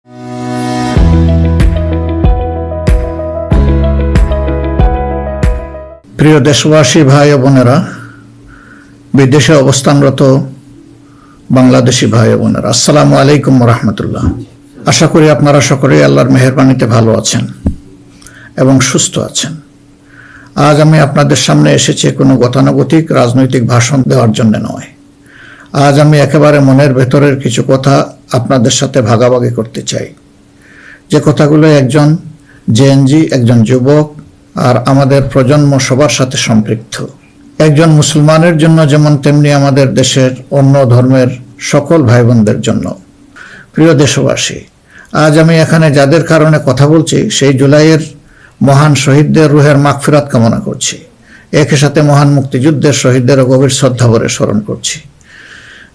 প্রিয় দেশবাসী, ভাই ও বোনেরা, বিদেশে অবস্থানরত বাংলাদেশি ভাই ও বোনেরা, আসসালামু আলাইকুম রহমতুল্লাহ। আশা করি আপনারা সকলেই আল্লাহর মেহেরবানিতে ভালো আছেন এবং সুস্থ আছেন। আজ আমি আপনাদের সামনে এসেছি কোনো গতানুগতিক রাজনৈতিক ভাষণ দেওয়ার জন্য নয়। আজ আমি একেবারে মনের ভেতরের কিছু কথা আপনাদের সাথে ভাগাভাগি করতে চাই, যে কথাগুলো একজন জেএনজি, একজন যুবক আর আমাদের প্রজন্ম সবার সাথে সম্পৃক্ত। একজন মুসলমানের জন্য যেমন, তেমনি আমাদের দেশের অন্য ধর্মের সকল ভাই বোনদের জন্য। প্রিয় দেশবাসী, আজ আমি এখানে যাদের কারণে কথা বলছি, সেই জুলাইয়ের মহান শহীদদের রুহের মাগফিরাত কামনা করছি। একই সাথে মহান মুক্তিযুদ্ধের শহীদদেরও গভীর শ্রদ্ধা ভরে স্মরণ করছি।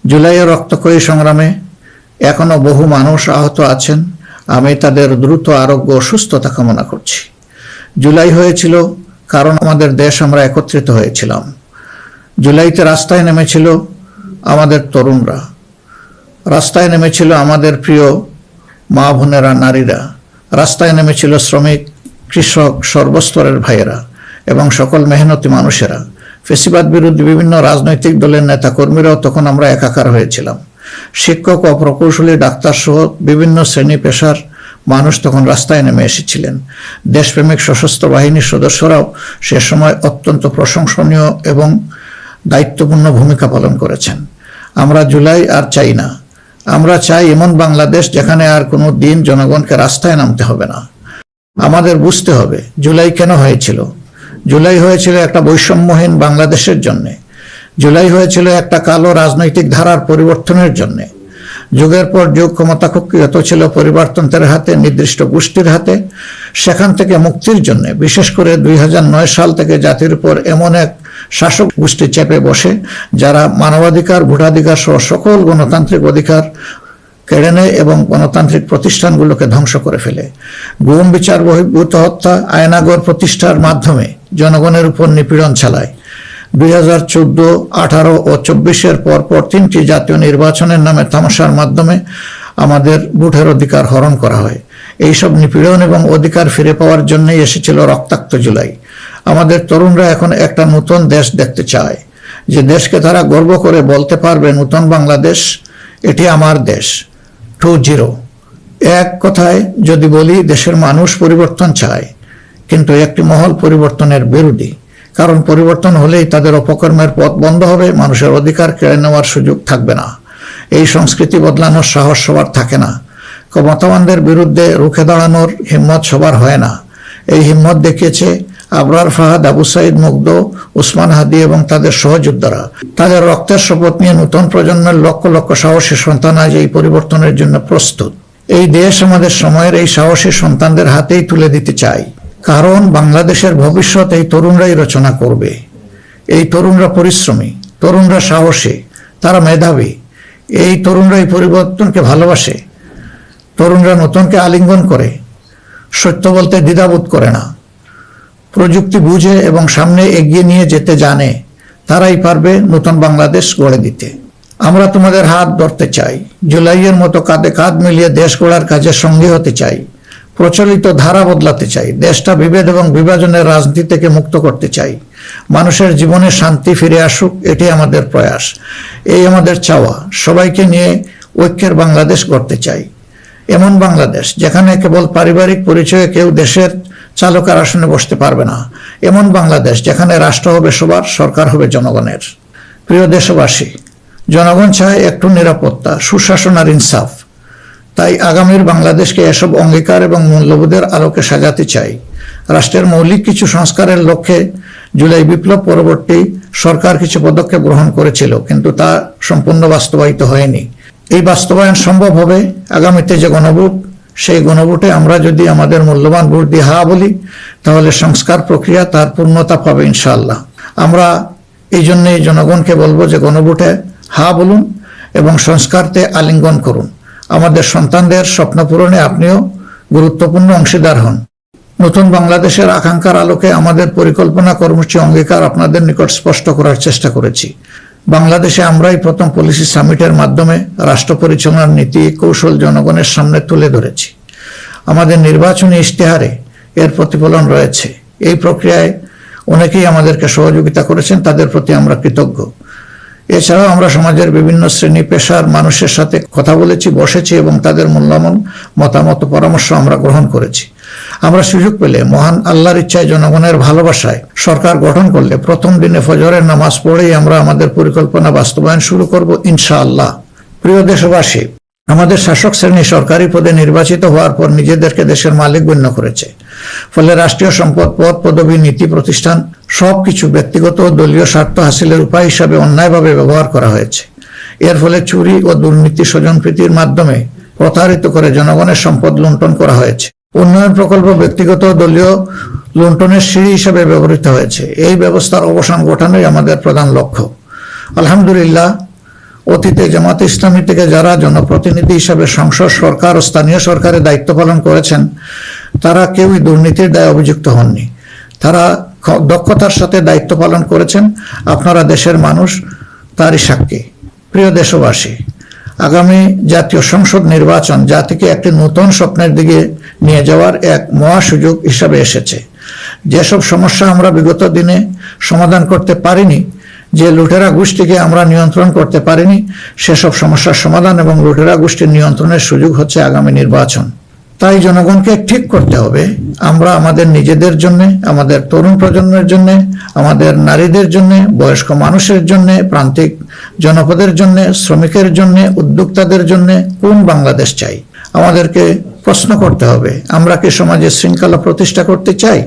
জুলাইয়ের রক্তক্ষয়ী সংগ্রামে এখনো বহু মানুষ আহত আছেন। আমি তাদের দ্রুত আরোগ্য ও সুস্থতা কামনা করছি। জুলাই হয়েছিল কারণ আমাদের দেশ, আমরা একত্রিত হয়েছিলাম। জুলাইতে রাস্তায় নেমেছিল আমাদের তরুণরা, রাস্তায় নেমেছিল আমাদের প্রিয় মা বোনেরা, নারীরা, রাস্তায় নেমেছিল শ্রমিক, কৃষক, সর্বস্তরের ভাইয়েরা এবং সকল মেহনতি মানুষেরা। ফেসিবাদ বিরোধী বিভিন্ন রাজনৈতিক দলের নেতা কর্মীরাও তখন আমরা একাকার হয়েছিলাম। শিক্ষক ও প্রকৌশলী, ডাক্তার সহ বিভিন্ন শ্রেণী পেশার মানুষ তখন রাস্তায় নেমে এসেছিলেন। দেশপ্রেমিক সশস্ত্র বাহিনীর সদস্যরাও সে সময় অত্যন্ত প্রশংসনীয় এবং দায়িত্বপূর্ণ ভূমিকা পালন করেছেন। আমরা জুলাই আর চাই না। আমরা চাই এমন বাংলাদেশ যেখানে আর কোনো দিন জনগণকে রাস্তায় নামতে হবে না। আমাদের বুঝতে হবে জুলাই কেন হয়েছিল। জুলাই হয়েছিল একটা বৈষম্যহীন বাংলাদেশের জন্যে। জুলাই হয়েছিল একটা কালো রাজনৈতিক ধারার পরিবর্তনের জন্যে। যুগের পর যুগ ক্ষমতা কুক্ষিগত ছিল পরিবারতন্ত্রের হাতে, নির্দিষ্ট গোষ্ঠীর হাতে। সেখান থেকে মুক্তির জন্য, বিশেষ করে 2009 সাল থেকে জাতির উপর এমন এক শাসক গোষ্ঠী চেপে বসে, যারা মানবাধিকার, ভোটাধিকার সহ সকল গণতান্ত্রিক অধিকার কেড়ে নেয় এবং গণতান্ত্রিক প্রতিষ্ঠানগুলোকে ধ্বংস করে ফেলে। গুম, বিচার বহির্ভূত হত্যা, আয়নাগর প্রতিষ্ঠার মাধ্যমে জনগণের উপর নিপীড়ন চালায়। 2014, 18 ও 24-এর পরপর 3টি জাতীয় নির্বাচনের নামে তামাশার মাধ্যমে আমাদের ভোটের অধিকার হরণ করা হয়। এইসব নিপীড়ন এবং অধিকার ফিরে পাওয়ার জন্যই এসেছিল রক্তাক্ত জুলাই। আমাদের তরুণরা এখন একটা নতুন দেশ দেখতে চায়, যে দেশকে তারা গর্ব করে বলতে পারবে, নতুন বাংলাদেশ, এটি আমার দেশ 2.0। এক কথায় যদি বলি, দেশের মানুষ পরিবর্তন চায়, কিন্তু একটি মহল পরিবর্তনের বিরোধী। কারণ পরিবর্তন হলেই তাদের অপকর্মের পথ বন্ধ হবে, মানুষের অধিকার কেড়ে নেওয়ার সুযোগ থাকবে না। এই সংস্কৃতি বদলানোর সাহস সবার থাকে না। ক্ষমতাবানদের বিরুদ্ধে রুখে দাঁড়ানোর হিম্মত সবার হয় না। এই হিম্মত দেখিয়েছে আবরার ফাহাদ, আবু সাইদ মুগ্ধ, উসমান হাদি এবং তাদের সহযোদ্ধারা। তাদের রক্তের শপথ নিয়ে নতুন প্রজন্মের লক্ষ লক্ষ সাহসী সন্তান আজ এই পরিবর্তনের জন্য প্রস্তুত। এই দেশ আমাদের সময়ের এই সাহসী সন্তানদের হাতেই তুলে দিতে চাই। কারণ বাংলাদেশের ভবিষ্যৎ এই তরুণরাই রচনা করবে। এই তরুণরা পরিশ্রমী, তরুণরা সাহসী, তারা মেধাবী। এই তরুণরাই পরিবর্তনকে ভালোবাসে। তরুণরা নতুনকে আলিঙ্গন করে, সত্য বলতে দ্বিধাবোধ করে না, প্রযুক্তি বুঝে এবং সামনে এগিয়ে নিয়ে যেতে জানে। তারাই পারবে নতুন বাংলাদেশ গড়ে দিতে। আমরা তোমাদের হাত ধরতে চাই। জুলাইয়ের মতো কাঁধে কাঁধ মিলিয়ে দেশ গড়ার কাজে সঙ্গী হতে চাই। প্রচলিত ধারা বদলাতে চাই। দেশটা বিভেদ এবং বিভাজনের রাজনীতি থেকে মুক্ত করতে চাই। মানুষের জীবনে শান্তি ফিরে আসুক, এটি আমাদের প্রয়াস, এই আমাদের চাওয়া। সবাইকে নিয়ে ঐক্যের বাংলাদেশ গড়তে চাই। এমন বাংলাদেশ যেখানে কেবল পারিবারিক পরিচয়ে কেউ দেশের চালকের আসনে বসতে পারবে না। এমন বাংলাদেশ যেখানে রাষ্ট্র হবে সবার, সরকার হবে জনগণের। প্রিয় দেশবাসী, জনগণ চায় একটু নিরাপত্তা, সুশাসন আর ইনসাফ। তাই আগামীর বাংলাদেশকে এসব অঙ্গীকার এবং মূল্যবোধের আলোকে সাজাতে চাই। রাষ্ট্রের মৌলিক কিছু সংস্কারের লক্ষ্যে জুলাই বিপ্লব পরবর্তী সরকার কিছু পদক্ষেপ গ্রহণ করেছিল, কিন্তু তা সম্পূর্ণ বাস্তবায়িত হয়নি। এই বাস্তবায়ন সম্ভব হবে আগামীতে যে গণভোট, সেই গণভোটে আমরা যদি আমাদের মূল্যবান ভোট দিয়ে হা বলি, তাহলে সংস্কার প্রক্রিয়া তার পূর্ণতা পাবে ইনশাআল্লাহ। আমরা এই জন্যই জনগণকে বলবো যে গণভোটে হা বলুন এবং সংস্কারতে আলিঙ্গন করুন। আমাদের সন্তানদের স্বপ্ন পূরণে আপনিও গুরুত্বপূর্ণ অংশীদার হন। নতুন বাংলাদেশের আকাঙ্ক্ষার আলোকে আমাদের পরিকল্পনা, কর্মসূচি, অঙ্গীকার আপনাদের নিকট স্পষ্ট করার চেষ্টা করেছি। বাংলাদেশে আমরাই প্রথম পলিসি সামিটের মাধ্যমে রাষ্ট্র পরিচালনার নীতি কৌশল জনগণের সামনে তুলে ধরেছি। আমাদের নির্বাচনী ইশতেহারে এর প্রতিফলন রয়েছে। এই প্রক্রিয়ায় অনেকেই আমাদেরকে সহযোগিতা করেছেন, তাদের প্রতি আমরা কৃতজ্ঞ। এছাড়াও আমরা সমাজের বিভিন্ন শ্রেণী পেশার মানুষের সাথে কথা বলেছি, বসেছি এবং তাদের মূল্যবান মতামত পরামর্শ আমরা গ্রহণ করেছি। আমরা সুযোগ পেলে মহান আল্লাহর ইচ্ছায় জনগণের ভালোবাসায় সরকার গঠন করলে প্রথম দিনে ফজরের নামাজ পড়েই আমরা আমাদের পরিকল্পনা বাস্তবায়ন শুরু করব ইনশাআল্লাহ। প্রিয় দেশবাসী, আমাদের শাসক শ্রেণী সরকারি পদে নির্বাচিত হওয়ার পর নিজেদেরকে দেশের মালিক গণ্য করেছে। ফলে রাষ্ট্রীয় সম্পদ, পদ, পদবি, নীতি, প্রতিষ্ঠান সবকিছু ব্যক্তিগত ও দলীয় স্বার্থ হাসিলের উপায় হিসাবে অন্যায়ভাবে ব্যবহার করা হয়েছে। এর ফলে চুরি ও দুর্নীতি, স্বজনপ্রীতির মাধ্যমে প্রতারিত করে জনগণের সম্পদ লুণ্ঠন করা হয়েছে। উন্নয়ন প্রকল্প ব্যক্তিগত ও দলীয় লুণ্ঠনের সিঁড়ি হিসাবে ব্যবহৃত হয়েছে। এই ব্যবস্থার অবসান ঘটানোই আমাদের প্রধান লক্ষ্য। আলহামদুলিল্লাহ, অতীতে জামাতে ইসলামী থেকে যারা জনপ্রতিনিধি হিসাবে সংসদ, সরকার ও স্থানীয় সরকারের দায়িত্ব পালন করেছেন, তারা কেউই দুর্নীতির দায়ে অভিযুক্ত হননি। তারা দক্ষতার সাথে দায়িত্ব পালন করেছেন। আপনারা দেশের মানুষ, তারই সাক্ষী। প্রিয় দেশবাসী, আগামী জাতীয় সংসদ নির্বাচন জাতিকে একটি নতুন স্বপ্নের দিকে নিয়ে যাওয়ার এক মহা সুযোগ হিসাবে এসেছে। যেসব সমস্যা আমরা বিগত দিনে সমাধান করতে পারিনি, যে লুটেরা গোষ্ঠীকে আমরা নিয়ন্ত্রণ করতে পারিনি, সেসব সমস্যার সমাধান এবং লুটেরা গোষ্ঠীর নিয়ন্ত্রণের সুযোগ হচ্ছে আগামী নির্বাচন। তাই জনগণকে ঠিক করতে হবে, আমরা আমাদের নিজেদের জন্য, আমাদের তরুণ প্রজন্মের জন্য, আমাদের নারীদের জন্য, বয়স্ক মানুষের জন্য, প্রান্তিক জনপদের জন্য, শ্রমিকের জন্য, উদ্যোক্তাদের জন্য কোন বাংলাদেশ চাই। আমাদেরকে প্রশ্ন করতে হবে, আমরা কি সমাজে শৃঙ্খলা প্রতিষ্ঠা করতে চাই?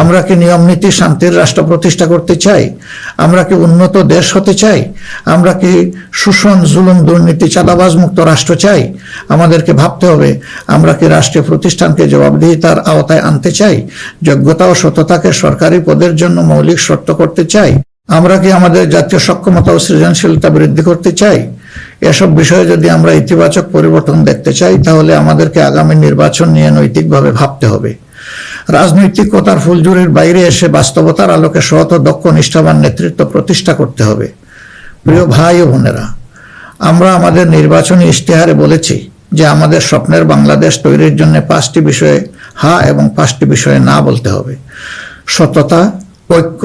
আমরা কি নিয়ম নীতি শান্তির রাষ্ট্র প্রতিষ্ঠা করতে চাই? আমরা কি উন্নত দেশ হতে চাই? আমরা কি শোষণ, জুলুম, দুর্নীতি, চাঁদাবাজ মুক্ত রাষ্ট্র চাই? আমাদেরকে ভাবতে হবে, আমরা কি রাষ্ট্রীয় প্রতিষ্ঠানকে জবাবদিহিতার আওতায় আনতে চাই? যোগ্যতা ও সততাকে সরকারি পদের জন্য মৌলিক শর্ত করতে চাই? আমরা কি আমাদের জাতীয় সক্ষমতা ও সৃজনশীলতা বৃদ্ধি করতে চাই? এসব বিষয়ে যদি আমরা ইতিবাচক পরিবর্তন দেখতে চাই, তাহলে আমাদেরকে আগামী নির্বাচন নিয়ে নৈতিকভাবে ভাবতে হবে। রাজনৈতিকতার ফুলঝুরির বাইরে এসে বাস্তবতার আলোকে সৎ ও দক্ষ নিষ্ঠাবান নেতৃত্ব প্রতিষ্ঠা করতে হবে। প্রিয় ভাই ও বোনেরা, আমরা আমাদের নির্বাচনী ইশতেহারে বলেছি যে আমাদের স্বপ্নের বাংলাদেশ তৈরির জন্য 5টি বিষয়ে হা এবং 5টি বিষয়ে না বলতে হবে। সততা, ঐক্য,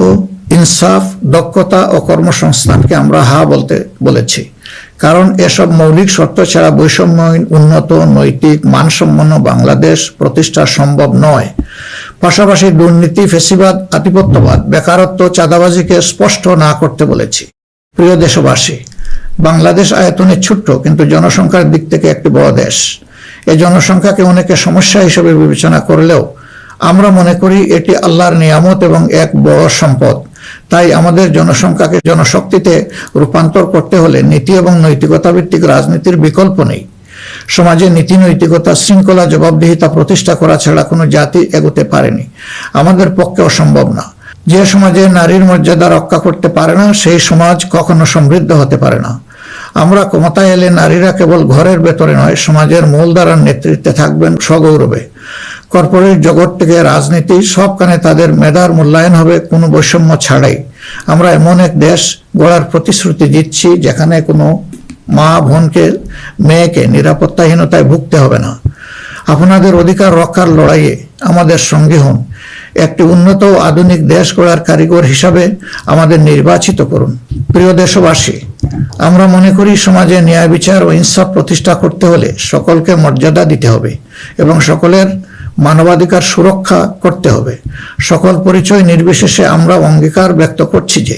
ইনসাফ, দক্ষতা ও কর্মসংস্থানকে আমরা হা বলতে বলেছি, কারণ এসব মৌলিক শর্ত ছাড়া বৈষম্যহীন, উন্নত, নৈতিক, মানসম্পন্ন বাংলাদেশ প্রতিষ্ঠা সম্ভব নয়। পাশাপাশি দুর্নীতি, ফ্যাসিবাদ, আধিপত্যবাদ, বেকারত্ব, চাঁদাবাজিকে স্পষ্ট না করতে বলেছি। প্রিয় দেশবাসী, বাংলাদেশ আয়তনে ছোট্ট কিন্তু জনসংখ্যার দিক থেকে একটি বড় দেশ। এই জনসংখ্যাকে অনেকে সমস্যা হিসেবে বিবেচনা করলেও আমরা মনে করি এটি আল্লাহর নিয়ামত এবং এক বড় সম্পদ। তাই আমাদের জনসংখ্যাকে জনশক্তিতে রূপান্তর করতে হলে নীতি এবং নৈতিকতা ভিত্তিক রাজনীতির বিকল্প নেই। সমাজে নীতি, নৈতিকতা, শৃঙ্খলা, জবাবদিহিতা প্রতিষ্ঠা করা ছাড়া কোনো জাতি এগোতে পারেনি, আমাদের পক্ষে অসম্ভব না। যে সমাজে নারীর মর্যাদা রক্ষা করতে পারে না, সেই সমাজ কখনো সমৃদ্ধ হতে পারে না। আমরা ক্ষমতায় এলে নারীরা কেবল ঘরের ভেতরে নয়, সমাজের মূলধারার নেতৃত্বে থাকবেন সগৌরবে। কর্পোরেট জগৎ থেকে রাজনীতি সবখানে তাদের মেধার মূল্যায়ন হবে কোনো বৈষম্য ছাড়াই। আমরা এমন এক দেশ গড়ার প্রতিশ্রুতি দিচ্ছি যেখানে কোনো মা, বোনকে, মেয়েকে নিরাপত্তাহীনতায় ভুগতে হবে না। আপনাদের অধিকার রক্ষার লড়াইয়ে আমাদের সঙ্গী হন। একটি উন্নত ও আধুনিক দেশ গড়ার কারিগর হিসাবে আমাদের নির্বাচিত করুন। প্রিয় দেশবাসী, আমরা মনে করি সমাজে ন্যায় বিচার ও ইনসাফ প্রতিষ্ঠা করতে হলে সকলকে মর্যাদা দিতে হবে এবং সকলের মানবাধিকার সুরক্ষা করতে হবে। সকল পরিচয় নির্বিশেষে আমরা অঙ্গীকার ব্যক্ত করছি যে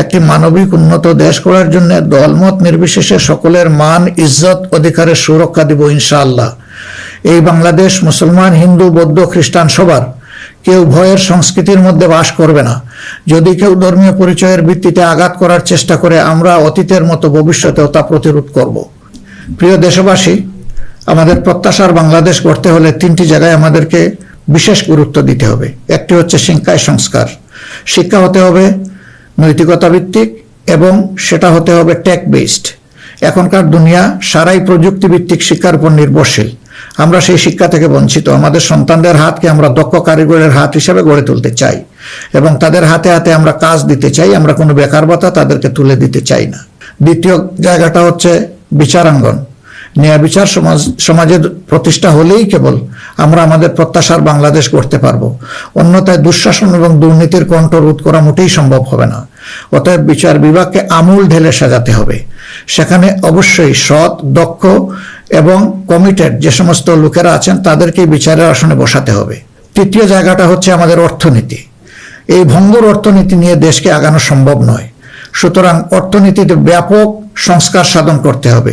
একটি মানবিক উন্নত দেশ গড়ার জন্য দলমত নির্বিশেষে সকলের মান, ইজ্জত, অধিকারের সুরক্ষা দিব ইনশাআল্লাহ। এই বাংলাদেশ মুসলমান, হিন্দু, বৌদ্ধ, খ্রিস্টান সবার। কেউ ভয়ের সংস্কৃতির মধ্যে বাস করবে না। যদি কেউ ধর্মীয় পরিচয়ের ভিত্তিতে আঘাত করার চেষ্টা করে, আমরা অতীতের মতো ভবিষ্যতেও তা প্রতিরোধ করব। প্রিয় দেশবাসী, আমাদের প্রত্যাশার বাংলাদেশ গড়তে হলে 3টি জায়গায় আমাদেরকে বিশেষ গুরুত্ব দিতে হবে। একটি হচ্ছে শিক্ষায় সংস্কার। শিক্ষা হতে হবে নৈতিকতা ভিত্তিক এবং সেটা হতে হবে টেক বেসড। এখনকার দুনিয়া সারাই প্রযুক্তি ভিত্তিক শিক্ষার উপর নির্ভরশীল। আমরা সেই শিক্ষা থেকে বঞ্চিত। আমাদের সন্তানদের হাতকে আমরা দক্ষ কারিগরের হাত হিসেবে গড়ে তুলতে চাই এবং তাদের হাতে হাতে আমরা কাজ দিতে চাই। আমরা কোনো বেকার ভাতা তাদেরকে তুলে দিতে চাই না। দ্বিতীয় জায়গাটা হচ্ছে বিচারাঙ্গন। ন্যায় বিচার সমাজের প্রতিষ্ঠা হলেই কেবল আমরা আমাদের প্রত্যাশার বাংলাদেশ গড়তে পারবো। অন্যথায় দুঃশাসন এবং দুর্নীতির কণ্ঠ রোধ করা মোটেই সম্ভব হবে না। অতএব বিচার বিভাগকে আমূল ঢেলে সাজাতে হবে। সেখানে অবশ্যই সৎ, দক্ষ এবং কমিটেড যে সমস্ত লোকেরা আছেন তাদেরকে বিচারের আসনে বসাতে হবে। তৃতীয় জায়গাটা হচ্ছে আমাদের অর্থনীতি। এই ভঙ্গুর অর্থনীতি নিয়ে দেশকে আগানো সম্ভব নয়। সুতরাং অর্থনীতিতে ব্যাপক সংস্কার সাধন করতে হবে।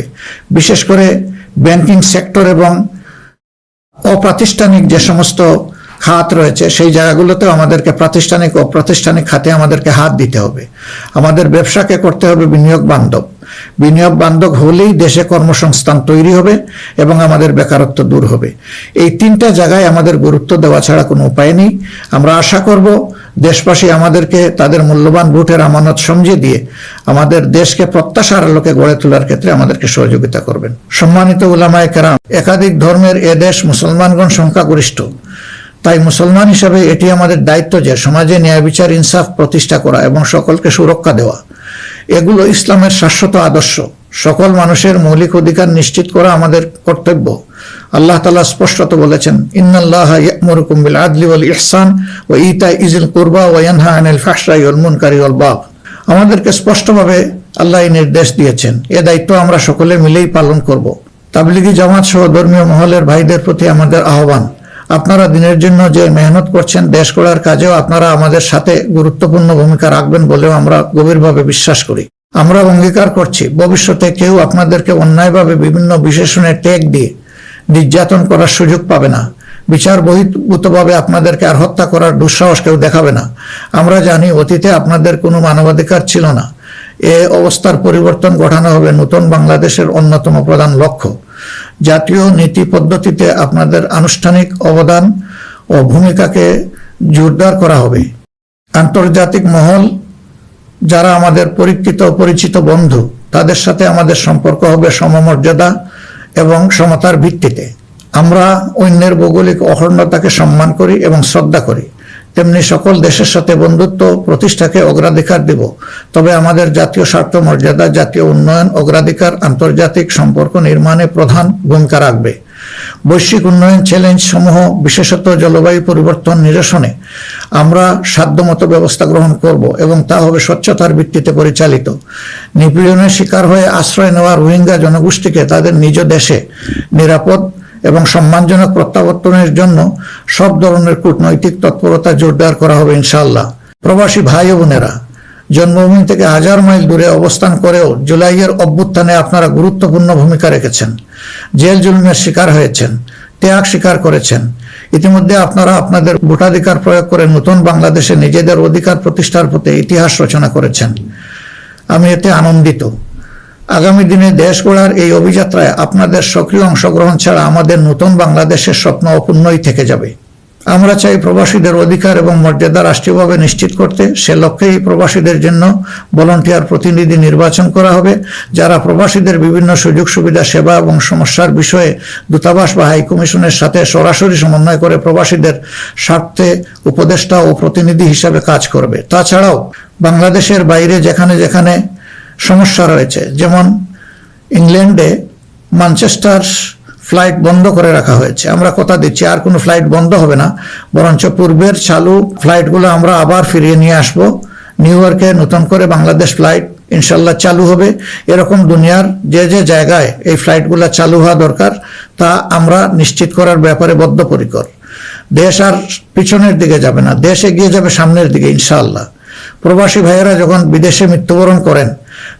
বিশেষ করে ব্যাংকিং সেক্টর এবং অপ্রাতিষ্ঠানিক যে সমস্ত খাত রয়েছে সেই জায়গাগুলোতেও আমাদেরকে প্রাতিষ্ঠানিক ও অপ্রাতিষ্ঠানিক খাতে আমাদেরকে হাত দিতে হবে। আমাদের ব্যবসাকে করতে হবে বিনিয়োগ বান্ধব। বিনিয়োগ বান্ধব হলেই দেশে কর্মসংস্থান তৈরি হবে এবং আমাদের বেকারত্ব দূর হবে। এই তিনটা জায়গায় আমাদের গুরুত্ব দেওয়া ছাড়া কোনো উপায় নেই। আমরা আশা করব দেশবাসী আমাদেরকে তাদের মূল্যবান ভোটের আমানত সমঝে দিয়ে আমাদের দেশকে প্রত্যাশার আলোকে গড়ে তোলার ক্ষেত্রে আমাদেরকে সহযোগিতা করবেন। সম্মানিত উলামায়ে কেরাম, একাধিক ধর্মের এ দেশ মুসলমানগণ সংখ্যাগরিষ্ঠ। তাই মুসলমান হিসাবে এটি আমাদের দায়িত্ব যে সমাজে ন্যায় বিচার ইনসাফ প্রতিষ্ঠা করা এবং সকলকে সুরক্ষা দেওয়া। এগুলো ইসলামের শাশ্বত আদর্শ। সকল মানুষের মৌলিক অধিকার নিশ্চিত করা আমাদের কর্তব্য। আল্লাহ তাআলা স্পষ্টত বলেছেন, ইন্নাল্লাহা ইয়া'মুরুকুম বিল আদলি ওয়াল ইহসান ওয়া ইতা'i যিল কুরবা ওয়া ইয়ানহা আনিল ফাহশাই ওয়াল মুনকারি ওয়াল বাগ। আমাদেরকে স্পষ্টভাবে আল্লাহ এই নির্দেশ দিয়েছেন। এ দায়িত্ব আমরা সকলে মিলেই পালন করব। তাবলিগি জামাত সহ ধর্মীয় মহলের ভাইদের প্রতি আমাদের আহ্বান, আপনারা দিনের জন্য যে মেহনত করছেন, দেশ গড়ার কাজেও আপনারা আমাদের সাথে গুরুত্বপূর্ণ ভূমিকা রাখবেন বলেও আমরা গভীরভাবে বিশ্বাস করি। আমরা অঙ্গীকার করছি ভবিষ্যতে কেউ আপনাদেরকে অন্যায়ভাবে বিভিন্ন বিশেষণের ট্যাগ দিয়ে নির্যাতন করার সুযোগ পাবে না। বিচার বহির্ভূতভাবে আপনাদেরকে আর হত্যা করার দুঃসাহস কেউ দেখাবে না। আমরা জানি অতীতে আপনাদের কোনো মানবাধিকার ছিল না। এ অবস্থার পরিবর্তন ঘটানো হবে নতুন বাংলাদেশের অন্যতম প্রধান লক্ষ্য। জাতীয় নীতি পদ্ধতিতে আপনাদের আনুষ্ঠানিক অবদান ও ভূমিকাকে জোরদার করা হবে। আন্তর্জাতিক মহল যারা আমাদের পরীক্ষিত পরিচিত বন্ধু, তাদের সাথে আমাদের সম্পর্ক হবে সমমর্যাদা এবং সমতার ভিত্তিতে। আমরা অন্যের ভৌগোলিক অখণ্ডতাকে সম্মান করি এবং শ্রদ্ধা করি, তেমনি সকল দেশের সাথে বন্ধুত্ব প্রতিষ্ঠাকে অগ্রাধিকার দেব। তবে আমাদের জাতীয় স্বার্থ, মর্যাদা, জাতীয় উন্নয়ন, অগ্রাধিকার আন্তর্জাতিক সম্পর্ক নির্মাণে প্রধান ভূমিকা রাখবে। বৈশ্বিক উন্নয়ন চ্যালেঞ্জ সমূহ, বিশেষত জলবায়ু পরিবর্তন নিরসনে আমরা সাধ্যমতো ব্যবস্থা গ্রহণ করব এবং তা হবে স্বচ্ছতার ভিত্তিতে পরিচালিত। নিপীড়নের শিকার হয়ে আশ্রয় নেওয়া রোহিঙ্গা জনগোষ্ঠীকে তাদের নিজ দেশে নিরাপদ এবং সম্মানজনক প্রত্যাবর্তনের জন্য সব ধরনের কূটনৈতিক তৎপরতা জোরদার করা হবে ইনশাআল্লাহ। প্রবাসী ভাই ও বোনেরা, জন্মভূমি থেকে 1000 মাইল দূরে অবস্থান করেও জুলাইয়ের অভ্যুত্থানে আপনারা গুরুত্বপূর্ণ ভূমিকা রেখেছেন। জেল জুলুমের শিকার হয়েছেন, ত্যাগ স্বীকার করেছেন। ইতিমধ্যে আপনারা আপনাদের ভোটাধিকার প্রয়োগ করে নতুন বাংলাদেশে নিজেদের অধিকার প্রতিষ্ঠার পথে ইতিহাস রচনা করেছেন। আমি এতে আনন্দিত। আগামী দিনে দেশ গড়ার এই অভিযাত্রায় আপনাদের সক্রিয় অংশগ্রহণ ছাড়া আমাদের নতুন বাংলাদেশের স্বপ্ন অপূর্ণই থেকে যাবে। আমরা চাই প্রবাসীদের অধিকার এবং মর্যাদা রাষ্ট্রীয়ভাবে নিশ্চিত করতে। সে লক্ষ্যেই প্রবাসীদের জন্য ভলান্টিয়ার প্রতিনিধি নির্বাচন করা হবে, যারা প্রবাসীদের বিভিন্ন সুযোগ সুবিধা, সেবা এবং সমস্যার বিষয়ে দূতাবাস বা হাই কমিশনের সাথে সরাসরি সমন্বয় করে প্রবাসীদের স্বার্থে উপদেষ্টা ও প্রতিনিধি হিসাবে কাজ করবে। তাছাড়াও বাংলাদেশের বাইরে যেখানে যেখানে সমস্যা রয়েছে, যেমন ইংল্যান্ডে ম্যানচেস্টার ফ্লাইট বন্ধ করে রাখা হয়েছে, আমরা কথা দিচ্ছি আর কোনো ফ্লাইট বন্ধ হবে না, বরঞ্চ পূর্বের চালু ফ্লাইটগুলো আমরা আবার ফিরিয়ে নিয়ে আসব। নিউ ইয়র্কে নতুন করে বাংলাদেশ ফ্লাইট ইনশাল্লাহ চালু হবে। এরকম দুনিয়ার যে যে জায়গায় এই ফ্লাইটগুলো চালু হওয়া দরকার তা আমরা নিশ্চিত করার ব্যাপারে বদ্ধপরিকর। দেশ আর পিছনের দিকে যাবে না, দেশ এগিয়ে যাবে সামনের দিকে ইনশাআল্লাহ। প্রবাসী ভাইয়েরা যখন বিদেশে মৃত্যুবরণ করেন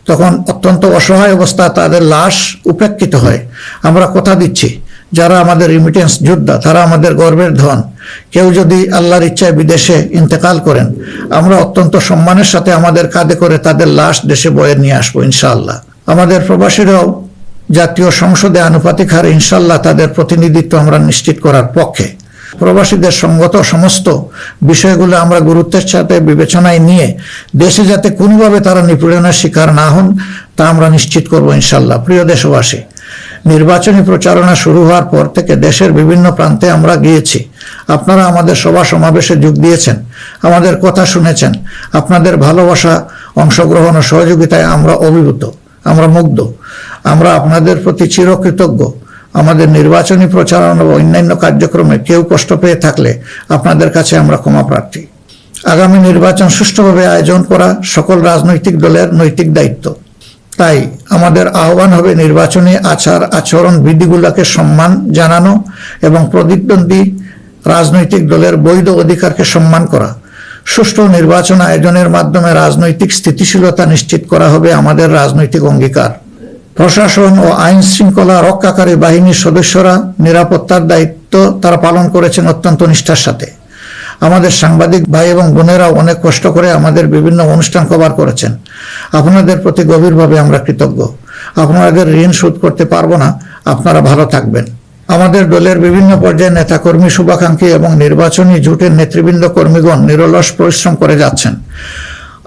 তখন অত্যন্ত অসহায় অবস্থা তাদের লাশ উপেক্ষিত হয়। আমরা কথা দিচ্ছি যারা আমাদের রিমিটেন্স যোদ্ধা তারা আমাদের গর্বের ধন। কেউ যদি আল্লাহর ইচ্ছায় বিদেশে ইন্তেকাল করেন, আমরা অত্যন্ত সম্মানের সাথে আমাদের কাঁধে করে তাদের লাশ দেশে বয়ে নিয়ে আসবো ইনশাআল্লাহ। আমাদের প্রবাসীরাও জাতীয় সংসদে আনুপাতিক হারে ইনশাআল্লাহ তাদের প্রতিনিধিত্ব আমরা নিশ্চিত করার পক্ষে। প্রবাসীদের সঙ্গত সমস্ত বিষয়গুলো আমরা গুরুত্বের সাথে বিবেচনায় নিয়ে দেশে যাতে কোনোভাবে তারা নিপীড়নের শিকার না হন তা আমরা নিশ্চিত করব ইনশাল্লাহ। প্রিয় দেশবাসী, নির্বাচনী প্রচারণা শুরু হওয়ার পর থেকে দেশের বিভিন্ন প্রান্তে আমরা গিয়েছি। আপনারা আমাদের সভা সমাবেশে যোগ দিয়েছেন, আমাদের কথা শুনেছেন। আপনাদের ভালোবাসা, অংশগ্রহণ ও সহযোগিতায় আমরা অভিভূত, আমরা মুগ্ধ। আমরা আপনাদের প্রতি চিরকৃতজ্ঞ। আমাদের নির্বাচনী প্রচারণা ও অন্যান্য কার্যক্রমে কেউ কষ্ট পেয়ে থাকলে আপনাদের কাছে আমরা ক্ষমা প্রার্থী। আগামী নির্বাচন সুষ্ঠুভাবে আয়োজন করা সকল রাজনৈতিক দলের নৈতিক দায়িত্ব। তাই আমাদের আহ্বান হবে নির্বাচনী আচরণ বিধিগুলোকে সম্মান জানানো এবং প্রতিদ্বন্দ্বী রাজনৈতিক দলের বৈধ অধিকারকে সম্মান করা। সুষ্ঠু নির্বাচন আয়োজনের মাধ্যমে রাজনৈতিক স্থিতিশীলতা নিশ্চিত করা হবে আমাদের রাজনৈতিক অঙ্গীকার। প্রশাসন ও আইন শৃঙ্খলা রক্ষাকারী বাহিনীর সদস্যরা নিরাপত্তার দায়িত্ব তারা পালন করেছেন অত্যন্ত নিষ্ঠার সাথে। আমাদের সাংবাদিক ভাই এবং বোনেরাও অনেক কষ্ট করে আমাদের বিভিন্ন অনুষ্ঠান কভার করেছেন। আপনাদের প্রতি গভীরভাবে আমরা কৃতজ্ঞ। আপনাদের ঋণ শোধ করতে পারবো না। আপনারা ভালো থাকবেন। আমাদের দলের বিভিন্ন পর্যায়ের নেতাকর্মী, শুভাকাঙ্ক্ষী এবং নির্বাচনী জোটের নেতৃবৃন্দ কর্মীগণ নিরলস পরিশ্রম করে যাচ্ছেন,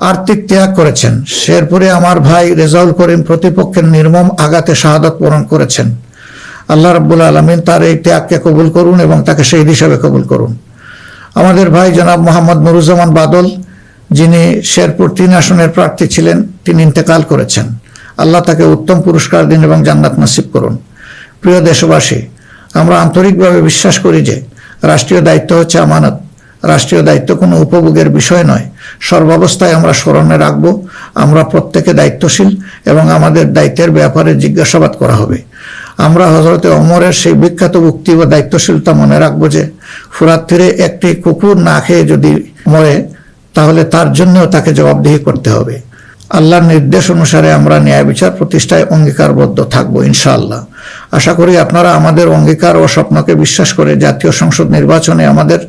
আর্থিক ত্যাগ করেছেন। শেরপুরে আমার ভাই রেজাউল করিম প্রতিপক্ষের নির্মম আঘাতে শাহাদাত বরণ করেছেন। আল্লাহ রাব্বুল আলামিন তার এই ত্যাগকে কবুল করুন এবং তাকে শহীদ হিসাবে কবুল করুন। আমাদের ভাই জনাব মোহাম্মদ নুরুজ্জামান বাদল, যিনি শেরপুর 3 আসনের প্রার্থী ছিলেন, তিনি ইন্তেকাল করেছেন। আল্লাহ তাকে উত্তম পুরস্কার দিন এবং জান্নাত নসিব করুন। প্রিয় দেশবাসী, আমরা আন্তরিকভাবে বিশ্বাস করি যে রাষ্ট্রীয় দায়িত্ব হচ্ছে আমানত। রাষ্ট্রীয় দায়িত্ব কোনো উপভোগের বিষয় নয়। সর্বাবস্থায় আমরা স্মরণে রাখব আমরা প্রত্যেকে দায়িত্বশীল এবং আমাদের দায়িত্বের ব্যাপারে জিজ্ঞাসাবাদ করা হবে। আমরা হযরতে ওমরের সেই বিখ্যাত উক্তি ও দায়িত্বশীলতা মনে রাখবো যে ফুরাত তীরে একটি কুকুর না খেয়ে যদি মরে তাহলে তার জন্যও তাকে জবাবদিহি করতে হবে। আল্লাহর নির্দেশ অনুসারে আমরা ন্যায় বিচার প্রতিষ্ঠায় অঙ্গীকারবদ্ধ থাকবো ইনশাআল্লাহ। আশা করি আপনারা আমাদের অঙ্গীকার ও স্বপ্নকে বিশ্বাস করে জাতীয় সংসদ নির্বাচনে আমাদের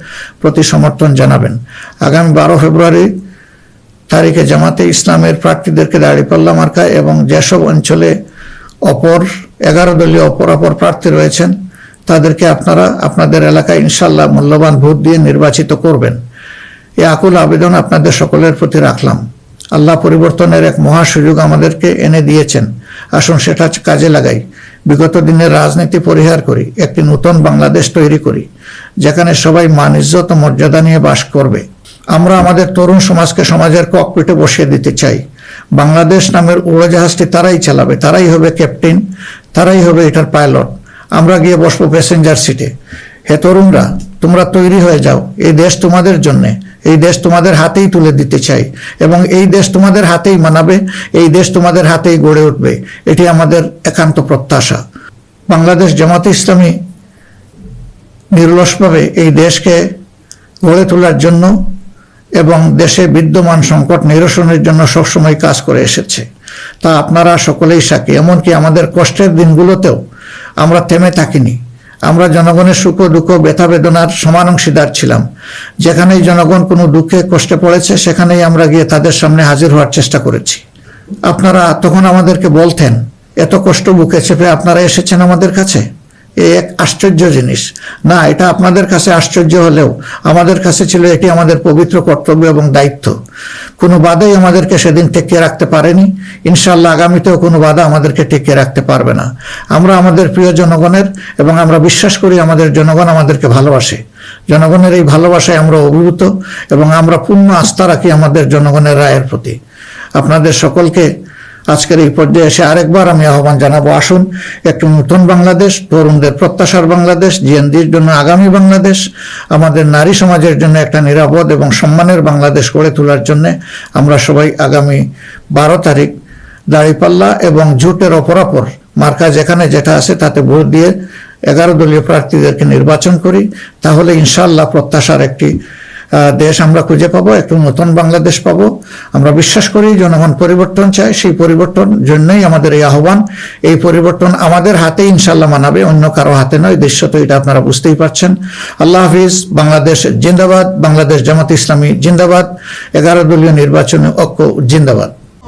প্রতি সমর্থন জানাবেন। আগামী 12 ফেব্রুয়ারি তারিখে জামাতে ইসলামের প্রার্থীদেরকে দাঁড়িপাল্লা মার্কায় এবং যেসব অঞ্চলে 11 দলীয় অপর প্রার্থী রয়েছেন তাদেরকে আপনারা আপনাদের এলাকায় ইনশাআল্লাহ মূল্যবান ভোট দিয়ে নির্বাচিত করবেন। এই আকুল আবেদন আপনাদের সকলের প্রতি রাখলাম। আল্লাহ পরিবর্তনের এক মহা সুযোগ আমাদেরকে এনে দিয়েছেন। আসুন সেটা কাজে লাগাই। বিগত দিনের রাজনীতি পরিহার করি, একটি নতুন বাংলাদেশ তৈরি করি যেখানে সবাই মান, ইজ্জত ও মর্যাদা নিয়ে বাস করবে। আমরা আমাদের তরুণ সমাজকে সমাজের ককপিটে বসিয়ে দিতে চাই। বাংলাদেশ নামের উড়োজাহাজটি তারাই চালাবে, তারাই হবে ক্যাপ্টেন, তারাই হবে এটার পাইলট। আমরা গিয়ে বসবো প্যাসেঞ্জার সিটে। হে তরুণরা, তোমরা তৈরি হয়ে যাও। এই দেশ তোমাদের জন্যে, এই দেশ তোমাদের হাতেই তুলে দিতে চাই এবং এই দেশ তোমাদের হাতেই মানাবে, এই দেশ তোমাদের হাতেই গড়ে উঠবে। এটি আমাদের একান্ত প্রত্যাশা। বাংলাদেশ জামাতে ইসলামী নিরলসভাবে এই দেশকে গড়ে তোলার জন্য এবং দেশে বিদ্যমান সংকট নিরসনের জন্য সবসময় কাজ করে এসেছে। তা আপনারা সকলেই সাক্ষী। এমনকি আমাদের কষ্টের দিনগুলোতেও আমরা থেমে থাকিনি। আমরা জনগণের সুখ দুঃখ, ব্যথা বেদনার সমান অংশীদার ছিলাম। যেখানেই জনগণ কোনো দুঃখে কষ্টে পড়েছে সেখানেই আমরা গিয়ে তাদের সামনে হাজির হওয়ার চেষ্টা করেছি। আপনারা তখন আমাদেরকে বলতেন, এত কষ্ট বুকে চেপে আপনারা এসেছেন আমাদের কাছে, এই এক আশ্চর্য জিনিস। না, এটা আপনাদের কাছে আশ্চর্য হলেও আমাদের কাছে ছিল এটি আমাদের পবিত্র কর্তব্য এবং দায়িত্ব। কোনো বাধাই আমাদেরকে সেদিন টেকিয়ে রাখতে পারেনি। ইনশাআল্লাহ আগামীতেও কোনো বাধা আমাদেরকে টেকিয়ে রাখতে পারবে না। আমরা আমাদের প্রিয় জনগণের এবং আমরা বিশ্বাস করি আমাদের জনগণ আমাদেরকে ভালোবাসে। জনগণের এই ভালোবাসায় আমরা অভিভূত এবং আমরা পূর্ণ আস্থা রাখি আমাদের জনগণের রায়ের প্রতি। আপনাদের সকলকে আজকের এই পর্যায়ে এসে আরেকবার আমি আহ্বান জানাবো, আসুন একটু নতুন বাংলাদেশ, তরুণদের প্রত্যাশার বাংলাদেশ, জিএনডির জন্য আগামী বাংলাদেশ, আমাদের নারী সমাজের জন্য একটা নিরাপদ এবং সম্মানের বাংলাদেশ গড়ে তোলার জন্য আমরা সবাই আগামী 12 তারিখ দাঁড়িপাল্লা এবং জোটের অপরাপর মার্কা যেখানে যেটা আছে তাতে ভোট দিয়ে 11 দলীয় প্রার্থীদেরকে নির্বাচন করি। তাহলে ইনশাআল্লাহ প্রত্যাশার একটি দেশ আমরা খুঁজে পাবো, একটু নতুন বাংলাদেশ পাবো। আমরা বিশ্বাস করি জনগণ পরিবর্তন চায়, সেই পরিবর্তন জন্যই আমাদের এই আহ্বান। এই পরিবর্তন আমাদের হাতে ইনশাআল্লাহ মানাবে, অন্য কারো হাতে নয়। দৃশ্য তো এটা আপনারা বুঝতেই পারছেন। আল্লাহ হাফিজ। বাংলাদেশ জিন্দাবাদ। বাংলাদেশ জামাত ইসলামী জিন্দাবাদ। 11 দলীয় নির্বাচনে ঐক্য জিন্দাবাদ।